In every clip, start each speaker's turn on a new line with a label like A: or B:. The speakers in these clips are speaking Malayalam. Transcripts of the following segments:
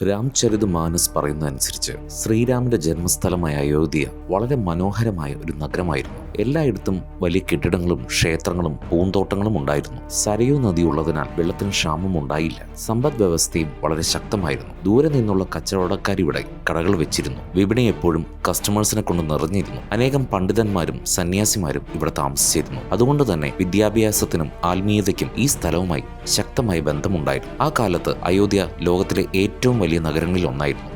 A: രാംചരിതമാനസ് പറയുന്നതനുസരിച്ച് ശ്രീരാമന്റെ ജന്മസ്ഥലമായ അയോധ്യ വളരെ മനോഹരമായ ഒരു നഗരമായിരുന്നു. എല്ലായിടത്തും വലിയ കെട്ടിടങ്ങളും ക്ഷേത്രങ്ങളും പൂന്തോട്ടങ്ങളും ഉണ്ടായിരുന്നു. സരയൂ നദി ഉള്ളതിനാൽ വെള്ളത്തിന് ക്ഷാമം ഉണ്ടായില്ല. സമ്പദ് വ്യവസ്ഥയും വളരെ ശക്തമായിരുന്നു. ദൂരെ നിന്നുള്ള കച്ചവടക്കാരിവിടെ കടകൾ വെച്ചിരുന്നു. വിപണി എപ്പോഴും കസ്റ്റമേഴ്സിനെ കൊണ്ട് നിറഞ്ഞിരുന്നു. അനേകം പണ്ഡിതന്മാരും സന്യാസിമാരും ഇവിടെ താമസിച്ചിരുന്നു. അതുകൊണ്ട് തന്നെ വിദ്യാഭ്യാസത്തിനും ആത്മീയതയ്ക്കും ഈ സ്ഥലവുമായി ശക്തമായ ബന്ധമുണ്ടായിരുന്നു. ആ കാലത്ത് അയോധ്യ ലോകത്തിലെ ഏറ്റവും വലിയ നഗരങ്ങളിൽ ഒന്നായിരുന്നു.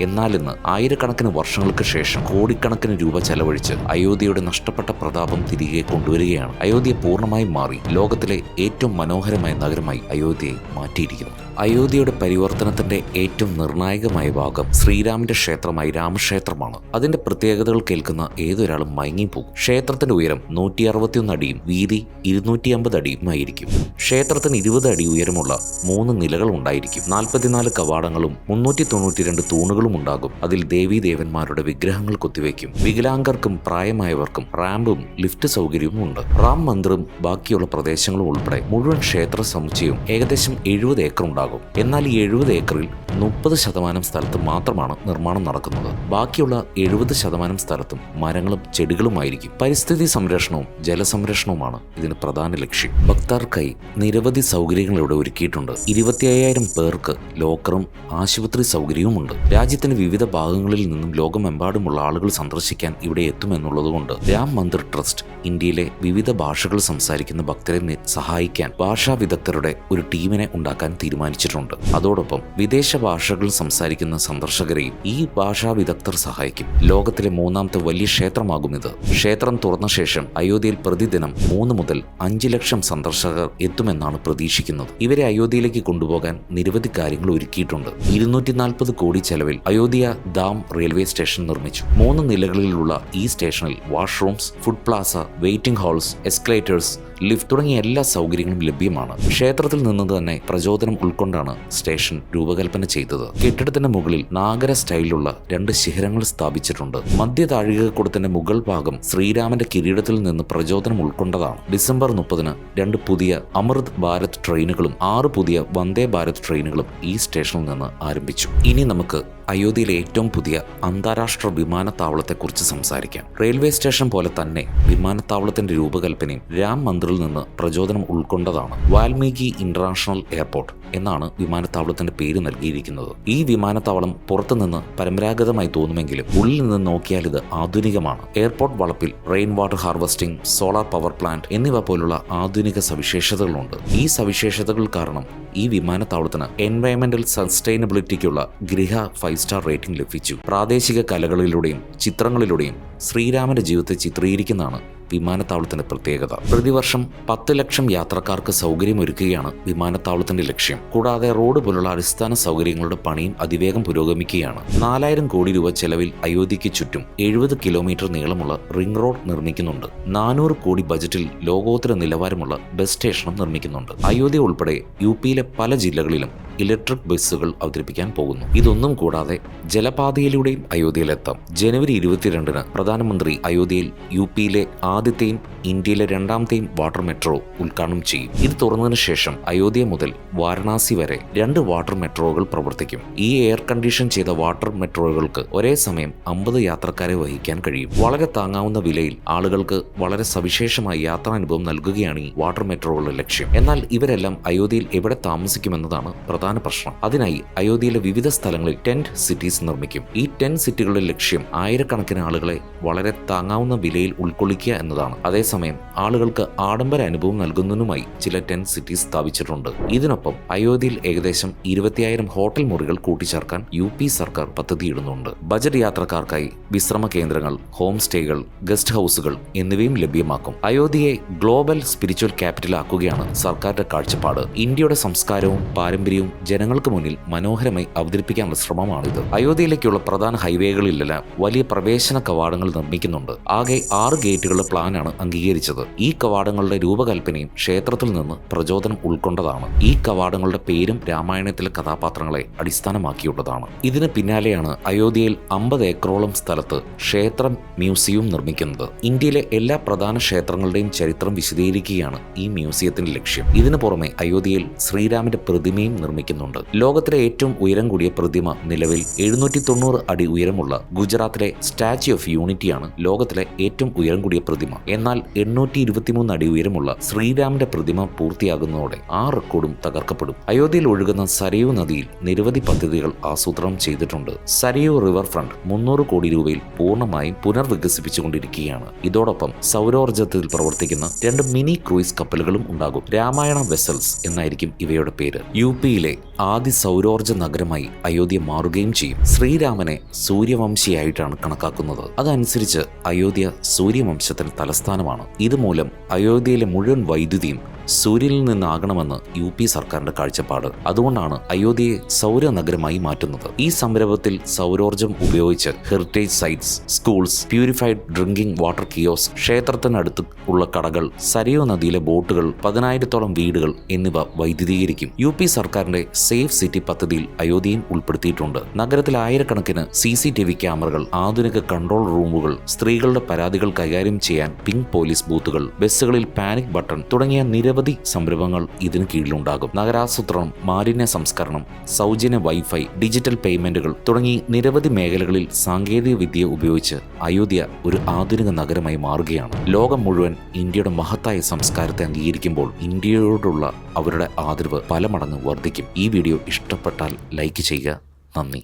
A: എന്നാൽ ഇന്ന് ആയിരക്കണക്കിന് വർഷങ്ങൾക്ക് ശേഷം കോടിക്കണക്കിന് രൂപ ചെലവഴിച്ച് അയോധ്യയുടെ നഷ്ടപ്പെട്ട പ്രതാപം തിരികെ കൊണ്ടുവരികയാണ്. അയോധ്യ പൂർണ്ണമായും മാറി ലോകത്തിലെ ഏറ്റവും മനോഹരമായ നഗരമായി അയോധ്യയെ മാറ്റിയിരിക്കുന്നു. അയോധ്യയുടെ പരിവർത്തനത്തിന്റെ ഏറ്റവും നിർണായകമായ ഭാഗം ശ്രീരാമന്റെ ക്ഷേത്രമായ രാമക്ഷേത്രമാണ്. അതിന്റെ പ്രത്യേകതകൾ കേൾക്കുന്ന ഏതൊരാളും മയങ്ങിപ്പോകും. ക്ഷേത്രത്തിന്റെ ഉയരം 161 അടിയും വീതി 250 അടിയുമായിരിക്കും. ക്ഷേത്രത്തിന് 20 അടി ഉയരമുള്ള 3 നിലകൾ ഉണ്ടായിരിക്കും. 44 കവാടങ്ങളും 392 തൂണുകളും ഉണ്ടാകും. അതിൽ ദേവീദേവന്മാരുടെ വിഗ്രഹങ്ങൾ കൊത്തിവെക്കും. വികലാംഗർക്കും പ്രായമായവർക്കും റാമ്പും ലിഫ്റ്റ് സൗകര്യവും ഉണ്ട്. റാം മന്ദിറും ബാക്കിയുള്ള പ്രദേശങ്ങളും ഉൾപ്പെടെ മുഴുവൻ ക്ഷേത്ര സമുച്ചയവും ഏകദേശം 70 ഏക്കർ ഉണ്ടാകും. എന്നാൽ ഈ 70 ഏക്കറിൽ 30% സ്ഥലത്ത് മാത്രമാണ് നിർമ്മാണം നടക്കുന്നത്. ബാക്കിയുള്ള 70% സ്ഥലത്തും മരങ്ങളും ചെടികളുമായിരിക്കും. പരിസ്ഥിതി സംരക്ഷണവും ജലസംരക്ഷണവുമാണ് ഇതിന് പ്രധാന ലക്ഷ്യം. ഭക്തർക്കായി നിരവധി സൗകര്യങ്ങൾ ഇവിടെ ഒരുക്കിയിട്ടുണ്ട്. 25,000 പേർക്ക് ലോക്കറും ആശുപത്രി സൗകര്യവുമുണ്ട്. രാജ്യത്തിന്റെ വിവിധ ഭാഗങ്ങളിൽ നിന്നും ലോകമെമ്പാടുമുള്ള ആളുകൾ സന്ദർശിക്കാൻ ഇവിടെ എത്തുമെന്നുള്ളതുകൊണ്ട് രാം മന്ദിർ ട്രസ്റ്റ് ഇന്ത്യയിലെ വിവിധ ഭാഷകൾ സംസാരിക്കുന്ന ഭക്തരെ സഹായിക്കാൻ ഭാഷാ വിദഗ്ധരുടെ ഒരു ടീമിനെ ഉണ്ടാക്കാൻ തീരുമാനിച്ചിട്ടുണ്ട്. അതോടൊപ്പം വിദേശ ഭാഷകൾ സംസാരിക്കുന്ന സന്ദർശകരെയും ഈ ഭാഷാ വിദഗ്ധർ സഹായിക്കും. ലോകത്തിലെ 3ാമത്തെ വലിയ ക്ഷേത്രമാകും ഇത്. ക്ഷേത്രം തുറന്ന ശേഷം അയോധ്യയിൽ പ്രതിദിനം 3 മുതൽ 5 ലക്ഷം സന്ദർശകർ എത്തുമെന്നാണ് പ്രതീക്ഷിക്കുന്നത്. ഇവരെ അയോധ്യയിലേക്ക് കൊണ്ടുപോകാൻ നിരവധി കാര്യങ്ങൾ ഒരുക്കിയിട്ടുണ്ട്. 240 കോടി ചെലവിൽ അയോധ്യ ധാം റെയിൽവേ സ്റ്റേഷൻ നിർമ്മിച്ചു. 3 നിലകളിലുള്ള ഈ സ്റ്റേഷനിൽ washrooms, food Plaza, waiting halls, escalators, lift തുടങ്ങിയ എല്ലാ സൗകര്യങ്ങളും ലഭ്യമാണ്. ക്ഷേത്രത്തിൽ നിന്ന് തന്നെ പ്രചോദനം ഉൾക്കൊണ്ടാണ് സ്റ്റേഷൻ രൂപകൽപ്പന ചെയ്തത്. കെട്ടിടത്തിന്റെ മുകളിൽ നാഗര സ്റ്റൈലിലുള്ള 2 ശിഖരങ്ങൾ സ്ഥാപിച്ചിട്ടുണ്ട്. മധ്യ താഴികക്കുടത്തിന്റെ മുകൾ ഭാഗം ശ്രീരാമന്റെ കിരീടത്തിൽ നിന്ന് പ്രചോദനം ഉൾക്കൊണ്ടതാണ്. ഡിസംബർ 30-ന് 2 പുതിയ അമൃത് ഭാരത് ട്രെയിനുകളും 6 പുതിയ വന്ദേ ഭാരത് ട്രെയിനുകളും ഈ സ്റ്റേഷനിൽ നിന്ന് ആരംഭിച്ചു. ഇനി നമുക്ക് അയോധ്യയിലെ ഏറ്റവും പുതിയ അന്താരാഷ്ട്ര വിമാനത്താവളത്തെക്കുറിച്ച് സംസാരിക്കാം. റെയിൽവേ സ്റ്റേഷൻ പോലെ തന്നെ വിമാനത്താവളത്തിന്റെ രൂപകൽപ്പനയും രാം മന്ദിറിൽ നിന്ന് പ്രചോദനം ഉൾക്കൊണ്ടതാണ്. വാൽമീകി ഇന്റർനാഷണൽ എയർപോർട്ട് എന്നാണ് വിമാനത്താവളത്തിന്റെ പേര് നൽകിയിരിക്കുന്നത്. ഈ വിമാനത്താവളം പുറത്തുനിന്ന് പരമ്പരാഗതമായി തോന്നുമെങ്കിലും ഉള്ളിൽ നിന്ന് നോക്കിയാൽ ഇത് ആധുനികമാണ്. എയർപോർട്ട് വളപ്പിൽ rain water harvesting, solar power plant എന്നിവ പോലുള്ള ആധുനിക സവിശേഷതകളുണ്ട്. ഈ സവിശേഷതകൾ കാരണം ഈ വിമാനത്താവളത്തിന് എൻവയോൺമെന്റൽ സസ്റ്റൈനബിലിറ്റിക്കുള്ള ഗൃഹ 5 സ്റ്റാർ റേറ്റിംഗ് ലഭിച്ചു. പ്രാദേശിക കലകളിലൂടെയും ചിത്രങ്ങളിലൂടെയും ശ്രീരാമന്റെ ജീവിതത്തെ ചിത്രീകരിക്കുന്നതാണ് വിമാനത്താവളത്തിന്റെ പ്രത്യേകത. പ്രതിവർഷം 10 ലക്ഷം യാത്രക്കാർക്ക് സൗകര്യമൊരുക്കുകയാണ് വിമാനത്താവളത്തിന്റെ ലക്ഷ്യം. കൂടാതെ റോഡ് പോലുള്ള അടിസ്ഥാന സൗകര്യങ്ങളുടെ പണിയും അതിവേഗം പുരോഗമിക്കുകയാണ്. 4000 കോടി രൂപ ചെലവിൽ അയോധ്യയ്ക്ക് ചുറ്റും 70 കിലോമീറ്റർ നീളമുള്ള റിംഗ് റോഡ് നിർമ്മിക്കുന്നുണ്ട്. 400 കോടി ബജറ്റിൽ ലോകോത്തര നിലവാരമുള്ള ബസ് സ്റ്റേഷനും നിർമ്മിക്കുന്നുണ്ട്. അയോധ്യ ഉൾപ്പെടെ യുപിയിലെ പല ജില്ലകളിലും ഇലക്ട്രിക് ബസ്സുകൾ അവതരിപ്പിക്കാൻ പോകുന്നു. ഇതൊന്നും കൂടാതെ ജലപാതയിലൂടെയും അയോധ്യയിലെത്താം. ജനുവരി 22-ന് പ്രധാനമന്ത്രി അയോധ്യയിൽ യുപിയിലെ ആദ്യത്തെയും ഇന്ത്യയിലെ 2ാമത്തെയും വാട്ടർ മെട്രോ ഉദ്ഘാടനം ചെയ്യും. ഇത് തുറന്നതിന് ശേഷം അയോധ്യ മുതൽ വാരണാസി വരെ 2 വാട്ടർ മെട്രോകൾ പ്രവർത്തിക്കും. ഈ എയർ കണ്ടീഷൻ ചെയ്ത വാട്ടർ മെട്രോകൾക്ക് ഒരേ സമയം 50 യാത്രക്കാരെ വഹിക്കാൻ കഴിയും. വളരെ താങ്ങാവുന്ന വിലയിൽ ആളുകൾക്ക് വളരെ സവിശേഷമായ യാത്രാനുഭവം നൽകുകയാണ് ഈ വാട്ടർ മെട്രോകളുടെ ലക്ഷ്യം. എന്നാൽ ഇവരെല്ലാം അയോധ്യയിൽ എവിടെ താമസിക്കുമെന്നതാണ് പ്രധാന പ്രശ്നം. അതിനായി അയോധ്യയിലെ വിവിധ സ്ഥലങ്ങളിൽ ടെന്റ് സിറ്റീസ് നിർമ്മിക്കും. ഈ ടെന്റ് സിറ്റികളുടെ ലക്ഷ്യം ആയിരക്കണക്കിന് ആളുകളെ വളരെ താങ്ങാവുന്ന വിലയിൽ ഉൾക്കൊള്ളിക്കുക എന്നതാണ്. അതേസമയം ആളുകൾക്ക് ആഡംബര അനുഭവം നൽകുന്നതിനുമായി ചില ടെന്റ് സിറ്റീസ് സ്ഥാപിച്ചിട്ടുണ്ട്. ഇതിനൊപ്പം അയോധ്യയിൽ ഏകദേശം 25,000 ഹോട്ടൽ മുറികൾ കൂട്ടിച്ചേർക്കാൻ UP സർക്കാർ പദ്ധതിയിടുന്നുണ്ട്. ബജറ്റ് യാത്രക്കാർക്കായി വിശ്രമ കേന്ദ്രങ്ങൾ, ഹോം സ്റ്റേകൾ, ഗസ്റ്റ് ഹൗസുകൾ എന്നിവയും ലഭ്യമാക്കും. അയോധ്യയെ ഗ്ലോബൽ സ്പിരിച്വൽ ക്യാപിറ്റൽ ആക്കുകയാണ് സർക്കാരിന്റെ കാഴ്ചപ്പാട്. ഇന്ത്യയുടെ സംസ്കാരവും പാരമ്പര്യവും ജനങ്ങൾക്ക് മുന്നിൽ മനോഹരമായി അവതരിപ്പിക്കാനുള്ള ശ്രമമാണിത്. അയോധ്യയിലേക്കുള്ള പ്രധാന ഹൈവേകളിലെല്ലാം വലിയ പ്രവേശന കവാടങ്ങൾ നിർമ്മിക്കുന്നുണ്ട്. ആകെ 6 ഗേറ്റുകളുടെ പ്ലാനാണ് അംഗീകരിച്ചത്. ഈ കവാടങ്ങളുടെ രൂപകൽപ്പനയും ക്ഷേത്രത്തിൽ നിന്ന് പ്രചോദനം ഉൾക്കൊണ്ടതാണ്. ഈ കവാടങ്ങളുടെ പേരും രാമായണത്തിലെ കഥാപാത്രങ്ങളെ അടിസ്ഥാനമാക്കിയുള്ളതാണ്. ഇതിന് പിന്നാലെയാണ് അയോധ്യയിൽ 50 ഏക്കറോളം സ്ഥലത്ത് ക്ഷേത്രം മ്യൂസിയം നിർമ്മിക്കുന്നത്. ഇന്ത്യയിലെ എല്ലാ പ്രധാന ക്ഷേത്രങ്ങളുടെയും ചരിത്രം വിശദീകരിക്കുകയാണ് ഈ മ്യൂസിയത്തിന്റെ ലക്ഷ്യം. ഇതിനു പുറമെ അയോധ്യയിൽ ശ്രീരാമന്റെ പ്രതിമയും നിർമ്മിക്കുന്നുണ്ട്. ലോകത്തിലെ ഏറ്റവും ഉയരം കൂടിയ പ്രതിമ നിലവിൽ 790 അടി ഉയരമുള്ള ഗുജറാത്തിലെ സ്റ്റാച്യു ഓഫ് യൂണിറ്റിയാണ് ലോകത്തിലെ ഏറ്റവും ഉയരം കൂടിയ പ്രതിമ. എന്നാൽ 823 അടി ഉയരമുള്ള ശ്രീരാമന്റെ പ്രതിമ പൂർത്തിയാകുന്നതോടെ ആ റെക്കോർഡും തകർക്കപ്പെടും. അയോധ്യയിൽ ഒഴുകുന്ന സരയൂ നദിയിൽ നിരവധി പദ്ധതികൾ ആസൂത്രണം ചെയ്തിട്ടുണ്ട്. സരയൂ റിവർ ഫ്രണ്ട് 300 കോടി രൂപയിൽ പൂർണ്ണമായും പുനർവികസിപ്പിച്ചുകൊണ്ടിരിക്കുകയാണ്. ഇതോടൊപ്പം സൗരോർജ്ജത്തിൽ പ്രവർത്തിക്കുന്ന 2 മിനി ക്രൂയിസ് കപ്പലുകളും ഉണ്ടാകും. രാമായണ വെസൽസ് എന്നായിരിക്കും ഇവയുടെ പേര്. UP-യിലെ ആദ്യ സൗരോർജ്ജ നഗരമായി അയോധ്യ മാറുകയും ചെയ്യും. ശ്രീരാമനെ സൂര്യവംശിയായിട്ടാണ് കണക്കാക്കുന്നത്. അതനുസരിച്ച് അയോധ്യ സൂര്യവംശത്തിന് തലസ്ഥാനമാണ്. ഇതുമൂലം അയോധ്യയിലെ മുഴുവൻ വൈദ്യുതിയും സൂര്യനിൽ നിന്നാകണമെന്ന് UP സർക്കാരിന്റെ കാഴ്ചപ്പാട്. അതുകൊണ്ടാണ് അയോധ്യയെ സൗരനഗരമായി മാറ്റുന്നത്. ഈ സംരംഭത്തിൽ സൗരോർജ്ജം ഉപയോഗിച്ച് heritage sites, schools, purified drinking water kiosk, ക്ഷേത്രത്തിനടുത്ത് ഉള്ള കടകൾ, സരയൂ നദിയിലെ ബോട്ടുകൾ, 10,000-ഓളം വീടുകൾ എന്നിവ വൈദ്യുതീകരിക്കും. UP സർക്കാരിന്റെ സേഫ് സിറ്റി പദ്ധതിയിൽ അയോധ്യയും ഉൾപ്പെടുത്തിയിട്ടുണ്ട്. നഗരത്തിൽ ആയിരക്കണക്കിന് CCTV ക്യാമറകൾ, ആധുനിക കൺട്രോൾ റൂമുകൾ, സ്ത്രീകളുടെ പരാതികൾ കൈകാര്യം ചെയ്യാൻ പിങ്ക് പോലീസ് ബൂത്തുകൾ, ബസ്സുകളിൽ പാനിക് ബട്ടൺ തുടങ്ങിയ നിരവധി സംരംഭങ്ങൾ ഇതിന് കീഴിലുണ്ടാകും. നഗരാസൂത്രണം, മാലിന്യ സംസ്കരണം, സൗജന്യ വൈഫൈ, ഡിജിറ്റൽ പേയ്മെന്റുകൾ തുടങ്ങി നിരവധി മേഖലകളിൽ സാങ്കേതിക വിദ്യ ഉപയോഗിച്ച് അയോധ്യ ഒരു ആധുനിക നഗരമായി മാറുകയാണ്. ലോകം മുഴുവൻ ഇന്ത്യയുടെ മഹത്തായ സംസ്കാരത്തെ അംഗീകരിക്കുമ്പോൾ ഇന്ത്യയോടുള്ള അവരുടെ ആദരവ് പല മടങ്ങ് വർദ്ധിക്കും. ഈ വീഡിയോ ഇഷ്ടപ്പെട്ടാൽ ലൈക്ക് ചെയ്യുക. നന്ദി.